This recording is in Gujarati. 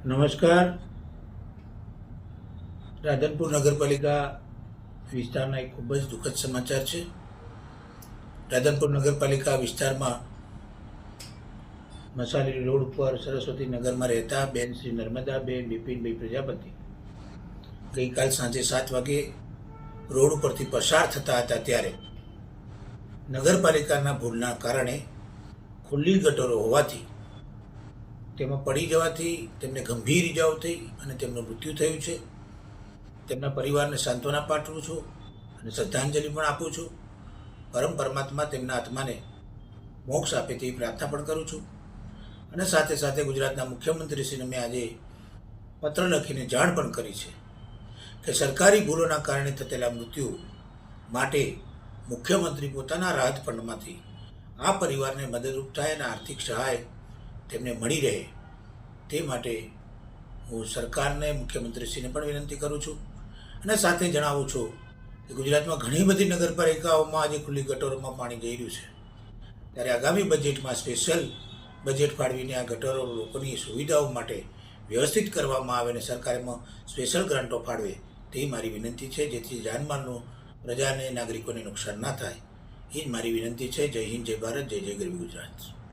નમસ્કાર. રાધનપુર નગરપાલિકા વિસ્તારના એક ખૂબ જ દુઃખદ સમાચાર છે. રાધનપુર નગરપાલિકા વિસ્તારમાં મસાલી રોડ ઉપર સરસ્વતી નગરમાં રહેતા બેન શ્રી નર્મદાબેન બિપિનભાઈ પ્રજાપતિ ગઈકાલ સાંજે 7 વાગે રોડ ઉપરથી પસાર થતા હતા ત્યારે નગરપાલિકાના ભૂલના કારણે ખુલ્લી ગટરો હોવાથી તેમાં પડી જવાથી તેમને ગંભીર ઇજાઓ થઈ અને તેમનું મૃત્યુ થયું છે. તેમના પરિવારને સાંત્વના પાઠવું છું અને શ્રદ્ધાંજલિ પણ આપું છું. પરમ પરમાત્મા તેમના આત્માને મોક્ષ આપે તેવી પ્રાર્થના પણ કરું છું. અને સાથે સાથે ગુજરાતના મુખ્યમંત્રીશ્રીને મેં આજે પત્ર લખીને જાણ પણ કરી છે કે સરકારી ભૂલોના કારણે થયેલા મૃત્યુ માટે મુખ્યમંત્રી પોતાના રાહત ફંડમાંથી આ પરિવારને મદદરૂપ થાય અને આર્થિક સહાય તેમને મળી રહે તે માટે હું સરકારને મુખ્યમંત્રીશ્રીને પણ વિનંતી કરું છું. અને સાથે જણાવું છું કે ગુજરાતમાં ઘણી બધી નગરપાલિકાઓમાં આજે ખુલ્લી ગટરોમાં પાણી જઈ રહ્યું છે, ત્યારે આગામી બજેટમાં સ્પેશિયલ બજેટ ફાળવીને આ ગટરો લોકોની સુવિધાઓ માટે વ્યવસ્થિત કરવામાં આવે અને સરકારમાં સ્પેશિયલ ગ્રાન્ટો ફાળવે તે મારી વિનંતી છે, જેથી જાનમાલનું પ્રજાને નાગરિકોને નુકસાન ના થાય. એ જ મારી વિનંતી છે. જય હિન્દ, જય ભારત, જય જય ગરવી ગુજરાત.